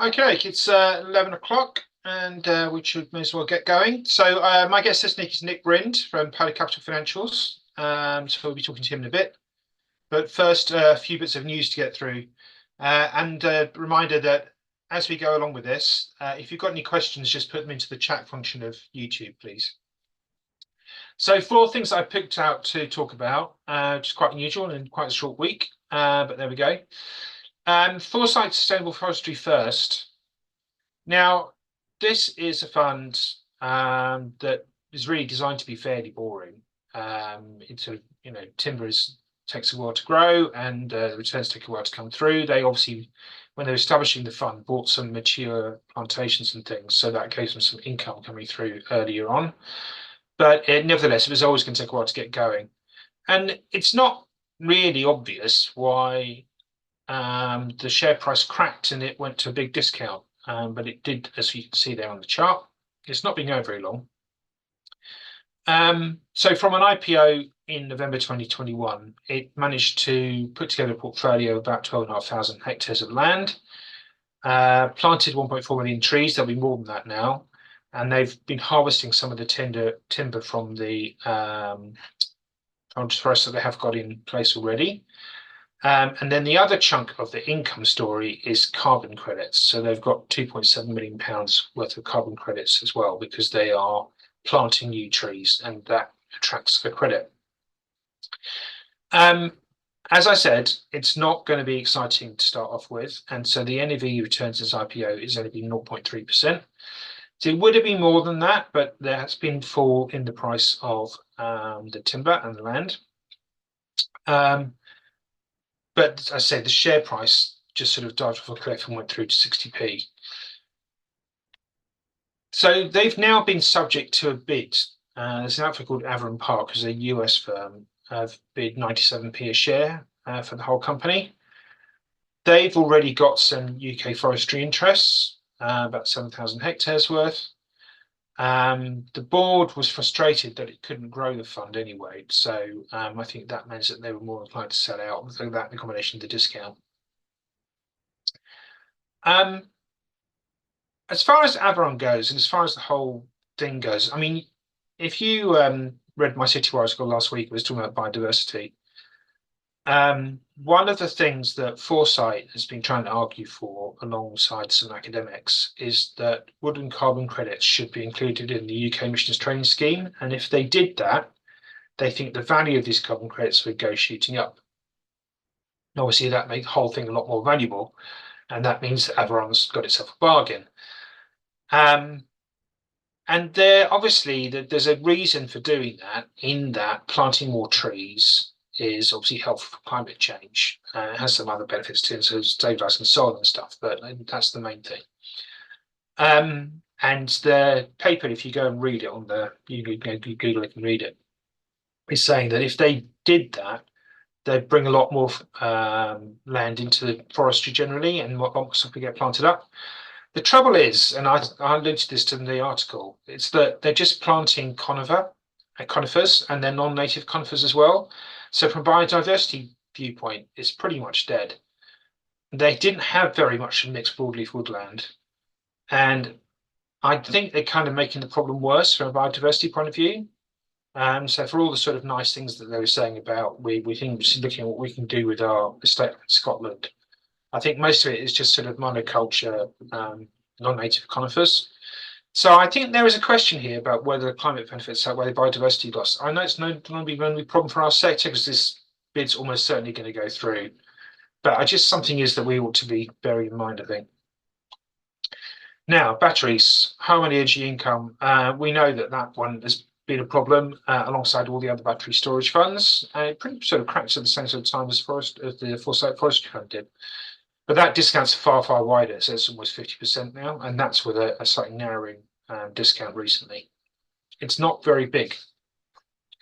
Okay, it's 11 o'clock and we should may as well get going. So my guest this week is Nick Brind from Pally Capital Financials. So we'll be talking to him in a bit. But first, a few bits of news to get through. And a reminder that as we go along with this, if you've got any questions, just put them into the chat function of YouTube, please. So 4 things I picked out to talk about, which is quite unusual and quite a short week, but there we go. Foresight Sustainable Forestry first. Now, this is a fund that is really designed to be fairly boring. It's timber takes a while to grow, and the returns take a while to come through. They obviously, when they were establishing the fund, bought some mature plantations and things, so that gave them some income coming through earlier on. But nevertheless, it was always going to take a while to get going, and it's not really obvious why the share price cracked and it went to a big discount. But it did, as you can see there on the chart. It's not been going very long. So from an IPO in November 2021, it managed to put together a portfolio of about 12,500 hectares of land, planted 1.4 million trees. There'll be more than that now. And they've been harvesting some of the timber from the forest that they have got in place already. And then the other chunk of the income story is carbon credits. So they've got £2.7 million worth of carbon credits as well, because they are planting new trees and that attracts the credit. As I said, it's not going to be exciting to start off with. And so the NAV returns as IPO is only been 0.3%. So it would have been more than that, but there has been fall in the price of the timber and the land. But as I say, the share price just sort of dived off a cliff and went through to 60p. So they've now been subject to a bid. There's an outfit called Aberforth, who's a US firm, have bid 97p a share for the whole company. They've already got some UK forestry interests, about 7,000 hectares worth. The board was frustrated that it couldn't grow the fund anyway, so I think that means that they were more inclined to sell out with that in combination with the discount. As far as Aberon goes, and as far as the whole thing goes, I mean, if you read my Citywire article last week, it was talking about biodiversity. One of the things that Foresight has been trying to argue for, alongside some academics, is that wood and carbon credits should be included in the UK emissions trading scheme. And if they did that, they think the value of these carbon credits would go shooting up. And obviously, that makes the whole thing a lot more valuable. And that means that Aberon's got itself a bargain. And obviously there's a reason for doing that, in that planting more trees is obviously helpful for climate change. It has some other benefits too, so stabilizing soil and stuff, but that's the main thing. And the paper, if you go and read it on you Google it and read it, is saying that if they did that, they'd bring a lot more land into the forestry generally, and what stuff would get planted up. The trouble is, and I alluded to this in the article, it's that they're just planting conifers, and they're non-native conifers as well. So from a biodiversity viewpoint, it's pretty much dead. They didn't have very much mixed broadleaf woodland, and I think they're kind of making the problem worse from a biodiversity point of view. So for all the sort of nice things that they were saying about, we think looking at what we can do with our estate in Scotland, I think most of it is just sort of monoculture, non-native conifers. So I think there is a question here about whether the climate benefits outweigh the biodiversity loss. I know it's not going to be a problem for our sector because this bid's almost certainly going to go through, but just something is that we ought to be bearing in mind, I think. Now, batteries, home and energy income. We know that one has been a problem alongside all the other battery storage funds. It pretty sort of cracks at the same sort of time as the Foresight Forestry Fund did. But that discount's far, far wider, so it's almost 50% now, and that's with a slightly narrowing discount recently. It's not very big,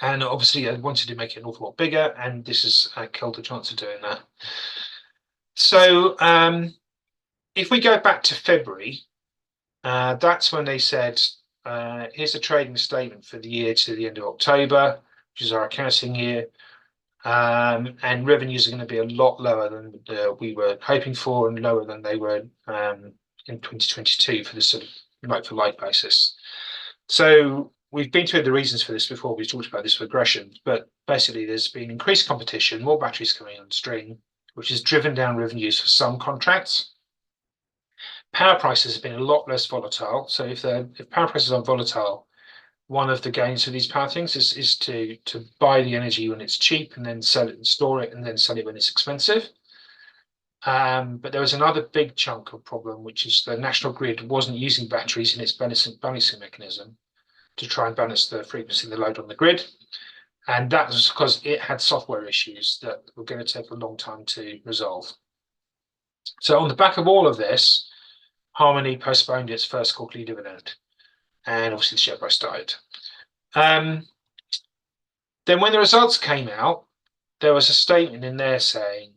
and obviously I wanted to make it an awful lot bigger, and this has killed the chance of doing that. So if we go back to February, that's when they said, here's a trading statement for the year to the end of October, which is our accounting year. And revenues are going to be a lot lower than we were hoping for, and lower than they were in 2022 for this sort of like-for-like basis. So we've been through the reasons for this before. We talked about this regression, but basically there's been increased competition, more batteries coming on stream, which has driven down revenues for some contracts. Power prices have been a lot less volatile. So if power prices are volatile, one of the gains of these power things is to buy the energy when it's cheap and then sell it and store it and then sell it when it's expensive. But there was another big chunk of problem, which is the national grid wasn't using batteries in its balancing mechanism to try and balance the frequency of the load on the grid. And that was because it had software issues that were going to take a long time to resolve. So on the back of all of this, Harmony postponed its first quarterly dividend, and obviously the share price died. Then when the results came out, there was a statement in there saying,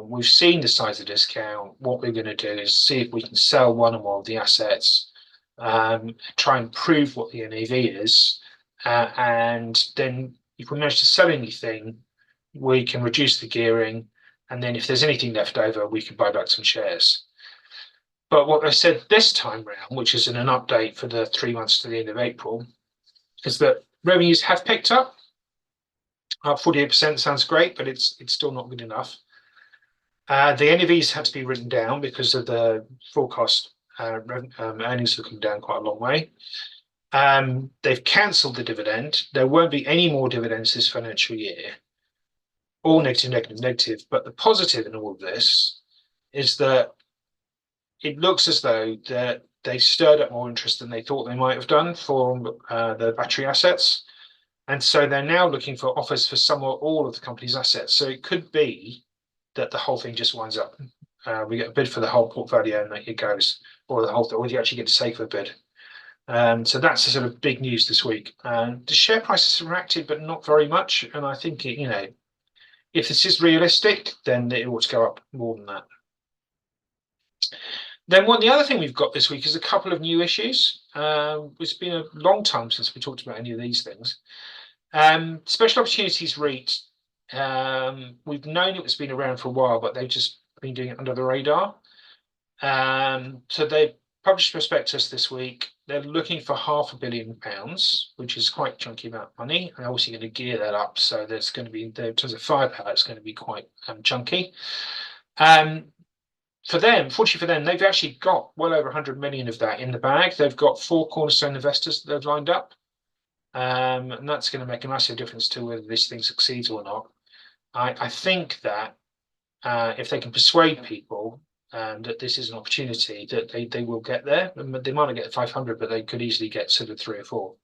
we've seen the size of the discount. What we're going to do is see if we can sell one or more of the assets, try and prove what the NAV is, and then if we manage to sell anything, we can reduce the gearing, and then if there's anything left over, we can buy back some shares. But what they said this time round, which is in an update for the 3 months to the end of April, is that revenues have picked up. 48% sounds great, but it's still not good enough. The NAVs had to be written down because of the forecast earnings have come down quite a long way. They've cancelled the dividend. There won't be any more dividends this financial year. All negative, negative, negative. But the positive in all of this is that it looks as though that they stirred up more interest than they thought they might have done for the battery assets. And so they're now looking for offers for some or all of the company's assets. So it could be that the whole thing just winds up. We get a bid for the whole portfolio and it goes, or you actually get to say for a bid. So that's the sort of big news this week. The share prices have reacted, but not very much. And I think, if this is realistic, then it ought to go up more than that. Then the other thing we've got this week is a couple of new issues. It's been a long time since we talked about any of these things. Special Opportunities REIT. We've known it was been around for a while, but they've just been doing it under the radar. So they published a prospectus this week. They're looking for £500 million, which is quite a chunky amount of money. They're obviously going to gear that up, so there's going to be, in terms of firepower, it's going to be quite chunky. Fortunately for them, they've actually got well over 100 million of that in the bag. They've got 4 cornerstone investors that they've lined up. And that's going to make a massive difference to whether this thing succeeds or not. I think that if they can persuade people that this is an opportunity, that they will get there. They might not get 500, but they could easily get sort of 3 or 4.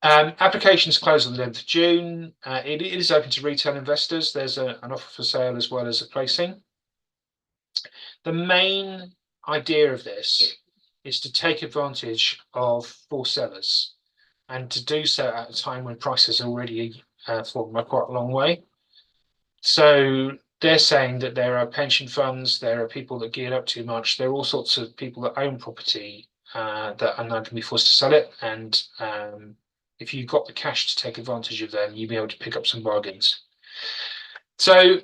Applications close on the 11th of June. It is open to retail investors. There's an offer for sale as well as a placing. The main idea of this is to take advantage of forced sellers, and to do so at a time when prices are already fallen by quite a long way. So they're saying that there are pension funds, there are people that geared up too much, there are all sorts of people that own property that are now going to be forced to sell it. And if you've got the cash to take advantage of them, you'll be able to pick up some bargains. So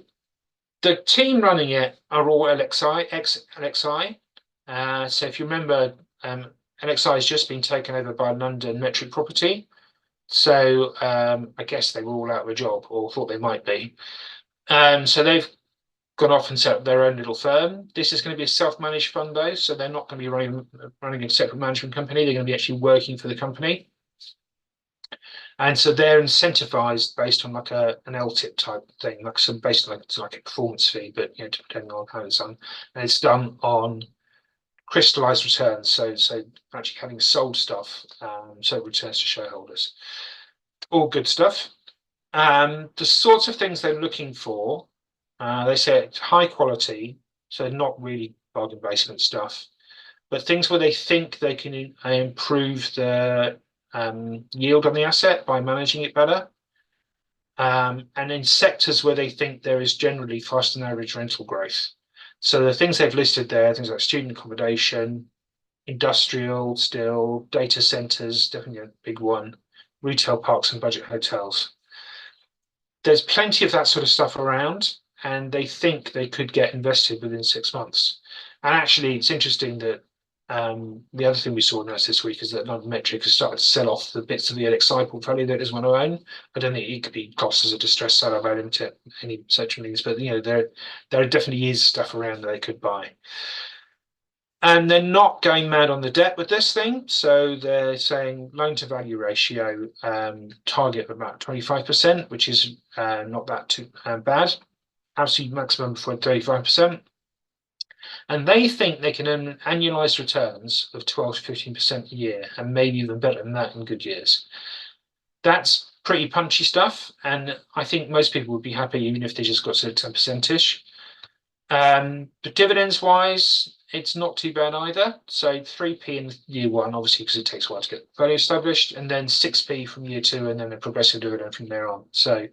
the team running it are all ex-LXI. So if you remember, LXI has just been taken over by London Metric Property. So I guess they were all out of a job, or thought they might be. So they've gone off and set up their own little firm. This is going to be a self-managed fund though, so they're not going to be running a separate management company. They're going to be actually working for the company. And so they're incentivized based on like an LTIP type thing, based on like a performance fee, but depending on how it's done. And it's done on crystallized returns, so actually having sold stuff, so it returns to shareholders. All good stuff. The sorts of things they're looking for, they say it's high quality, so not really bargain basement stuff, but things where they think they can improve the yield on the asset by managing it better, and in sectors where they think there is generally faster than average rental growth. So the things they've listed there, things like student accommodation, industrial still, data centers, definitely a big one, retail parks and budget hotels. There's plenty of that sort of stuff around, and they think they could get invested within 6 months. And actually, it's interesting that the other thing we saw this week is that London Metric has started to sell off the bits of the LXI portfolio that it doesn't want to own. I don't think it could be classed as a distressed seller by into any such things, but there definitely is stuff around that they could buy. And they're not going mad on the debt with this thing. So they're saying loan to value ratio target of about 25%, which is not that too bad. Absolute maximum for 35%. And they think they can earn annualized returns of 12 to 15% a year, and maybe even better than that in good years. That's pretty punchy stuff. And I think most people would be happy even if they just got to 10%ish. But dividends wise, it's not too bad either. So 3p in year one, obviously, because it takes a while to get value established, and then 6p from year two, and then a progressive dividend from there on. So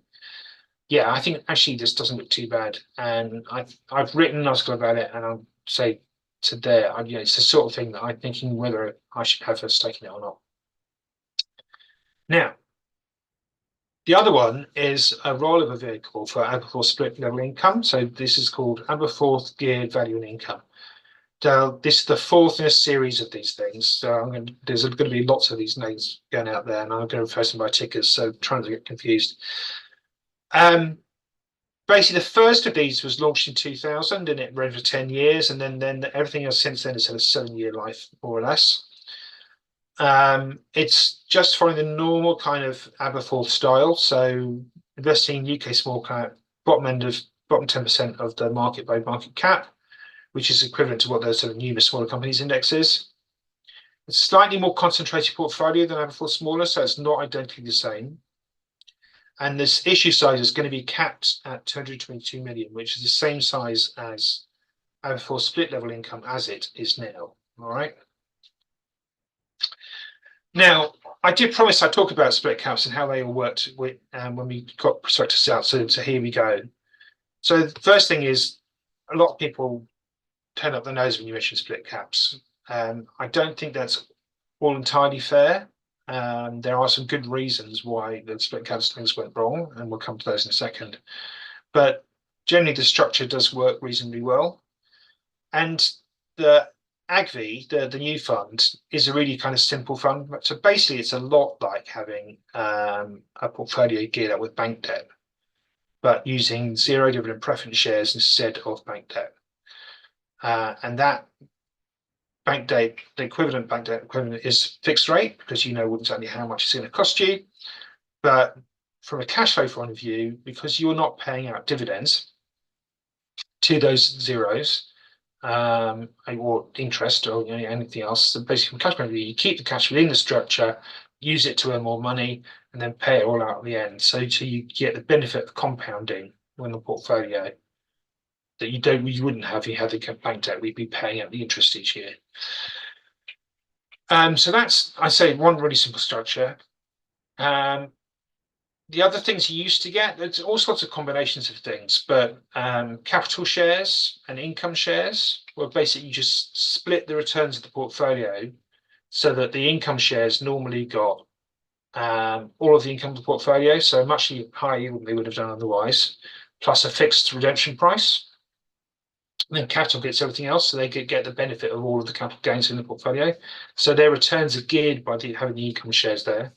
yeah, I think actually this doesn't look too bad. And I've written an article about it, and I'll say to there, it's the sort of thing that I'm thinking whether I should have a stake in it or not. Now, the other one is a rollover vehicle for Aberforth split level income. So this is called Aberforth Geared Value and Income. So this is the fourth in a series of these things. So there's going to be lots of these names going out there, and I'm going to refer to them by tickers, so trying to get confused. Basically, the first of these was launched in 2000, and it ran for 10 years, and then everything else since then has had a 7-year life, more or less. It's just following the normal kind of Aberforth style. So investing in UK small cap, bottom 10% of the market by market cap, which is equivalent to what those sort of numerous smaller companies index is. It's slightly more concentrated portfolio than Aberforth smaller, so it's not identically the same. And this issue size is going to be capped at 222 million, which is the same size as Aberforth split level income as it is now. All right. Now, I did promise I'd talk about split caps and how they all worked when we got prospectus out. So here we go. So the first thing is a lot of people turn up their nose when you mention split caps. I don't think that's all entirely fair. There are some good reasons why the split caps things went wrong, and we'll come to those in a second. But generally, the structure does work reasonably well. And the AGV, the new fund, is a really kind of simple fund. So basically, it's a lot like having a portfolio geared up with bank debt, but using zero dividend preference shares instead of bank debt. And that bank debt, the equivalent bank debt equivalent is fixed rate, because you know exactly how much it's going to cost you. But from a cash flow point of view, because you're not paying out dividends to those zeros, or interest or anything else, so basically from cash point of view, you keep the cash within the structure, use it to earn more money, and then pay it all out at the end. So you get the benefit of compounding when the portfolio that you wouldn't have if you had the bank debt. We'd be paying out the interest each year. So that's, I say, one really simple structure. The other things you used to get, there's all sorts of combinations of things, but capital shares and income shares were basically just split the returns of the portfolio so that the income shares normally got all of the income of the portfolio, so much higher yield than they would have done otherwise, plus a fixed redemption price. And then capital gets everything else, so they could get the benefit of all of the capital gains in the portfolio. So their returns are geared by having the income shares there.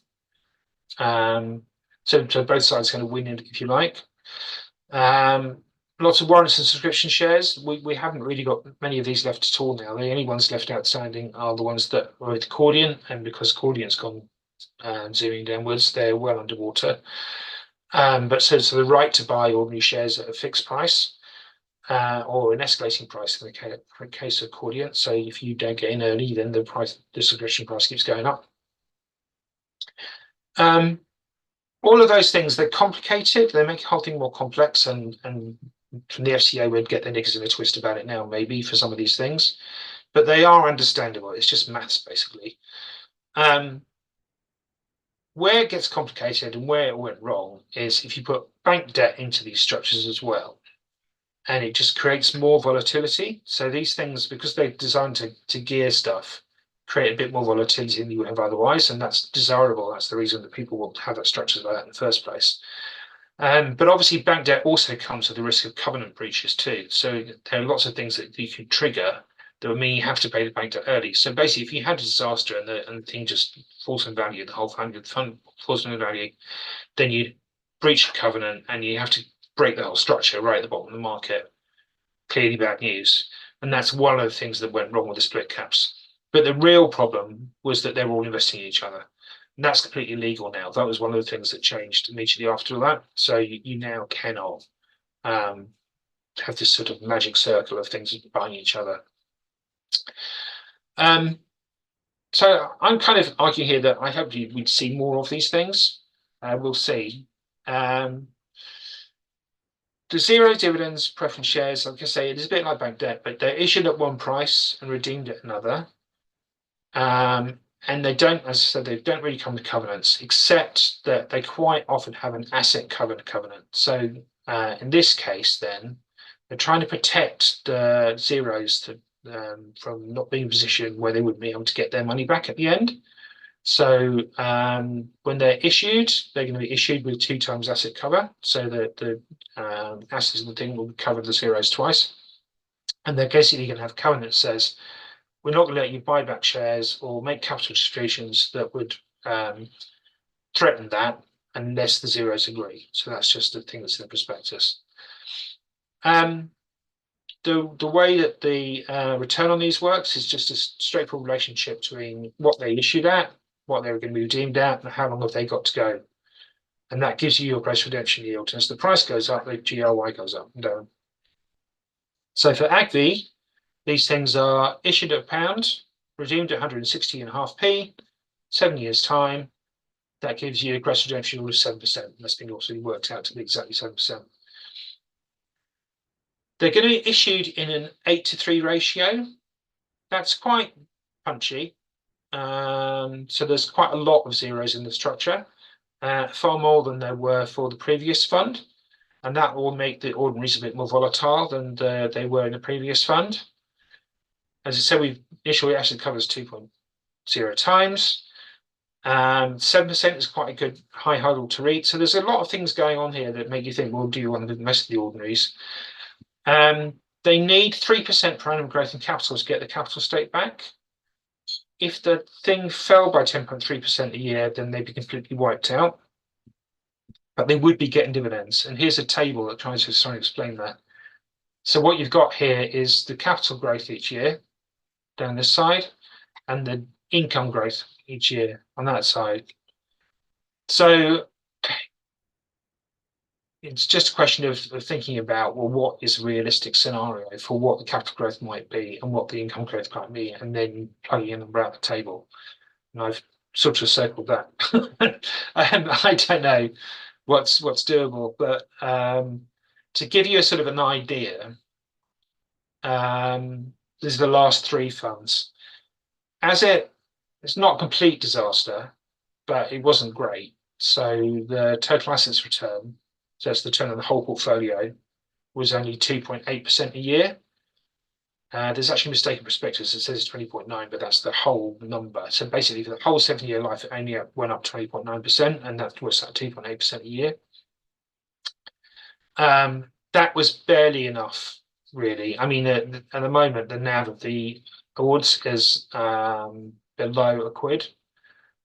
So both sides kind of win, if you like. Lots of warrants and subscription shares. We haven't really got many of these left at all now. The only ones left outstanding are the ones that were with Cordiant, and because Cordiant's gone zooming downwards, they're well underwater. But so the right to buy ordinary shares at a fixed price, or an escalating price in the case of Cordiant. So if you don't get in early, then the subscription price keeps going up. All of those things, they're complicated. They make the whole thing more complex, and from the FCA would get their knickers in a twist about it now, maybe, for some of these things. But they are understandable. It's just maths, basically. Where it gets complicated and where it went wrong is if you put bank debt into these structures as well, and it just creates more volatility. So these things, because they're designed to gear stuff, create a bit more volatility than you would have otherwise, and that's desirable. That's the reason that people will have that structures like that in the first place. But obviously, bank debt also comes with the risk of covenant breaches too. So there are lots of things that you can trigger that would mean you have to pay the bank debt early. So basically, if you had a disaster and the thing just falls in value, the whole fund falls in value, then you breach the covenant and you have to break the whole structure right at the bottom of the market. Clearly bad news. And that's one of the things that went wrong with the split caps. But the real problem was that they were all investing in each other. And that's completely legal now. That was one of the things that changed immediately after that. So you now cannot have this sort of magic circle of things buying each other. So I'm kind of arguing here that I hope we'd see more of these things. We'll see. The zero dividends preference shares, like I say, it is a bit like bank debt, but they're issued at one price and redeemed at another. And they don't, as I said, they don't really come with covenants, except that they quite often have an asset covenant. So in this case, then, they're trying to protect the zeros from not being in a position where they wouldn't be able to get their money back at the end. So when they're issued, they're going to be issued with 2 times asset cover, so that the assets of the thing will cover the zeros twice. And they're basically going to have a covenant that says, we're not going to let you buy back shares or make capital distributions that would threaten that unless the zeros agree. So that's just the thing that's in the prospectus. The way that the return on these works is just a straightforward relationship between what they issued at, what they were going to be redeemed at, and how long have they got to go. And that gives you your gross redemption yield. And as the price goes up, the GRY goes up and down. So for AgV, these things are issued at £1, redeemed at 160.5p, 7 years' time. That gives you a gross redemption yield of 7%. That's been also worked out to be exactly 7%. They're going to be issued in an 8-to-3 ratio. That's quite punchy. So there's quite a lot of zeros in the structure, far more than there were for the previous fund. And that will make the ordinaries a bit more volatile than they were in the previous fund. As I said, we've initially asset covers 2.0 times. 7% is quite a good high hurdle to reach. So there's a lot of things going on here that make you think, well, do you want to invest in the ordinaries? They need 3% per annum growth in capital to get the capital stake back. If the thing fell by 10.3% a year, then they'd be completely wiped out. But they would be getting dividends. And here's a table that tries to explain that. So what you've got here is the capital growth each year down this side, and the income growth each year on that side. So it's just a question of thinking about, well, what is a realistic scenario for what the capital growth might be and what the income growth might be, and then plugging in them around the table. And I've sort of circled that. I don't know what's doable, but to give you a sort of an idea, these are the last 3 funds. It's not a complete disaster, but it wasn't great. So the total assets return, so that's the return of the whole portfolio, was only 2.8% a year. There's actually a mistake in prospectus. It says 20.9, but that's the whole number. So basically, for the whole 7-year life, it only went up 20.9%, and that was at 2.8% a year. That was barely enough, really. I mean, at the moment, the NAV of the awards is below a quid.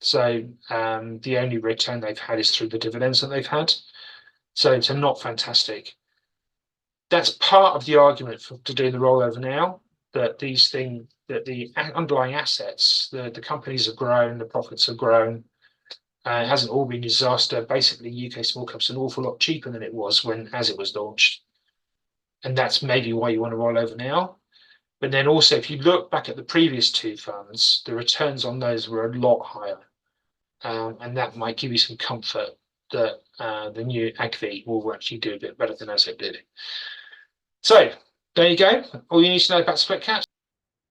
So the only return they've had is through the dividends that they've had. So it's not fantastic. That's part of the argument to do the rollover now, that the underlying assets, the companies have grown, the profits have grown. It hasn't all been a disaster. Basically, UK small caps an awful lot cheaper than it was as it was launched. And that's maybe why you want to roll over now. But then also, if you look back at the previous 2 funds, the returns on those were a lot higher. And that might give you some comfort that the new AgV will actually do a bit better than as it did. So there you go. All you need to know about split caps.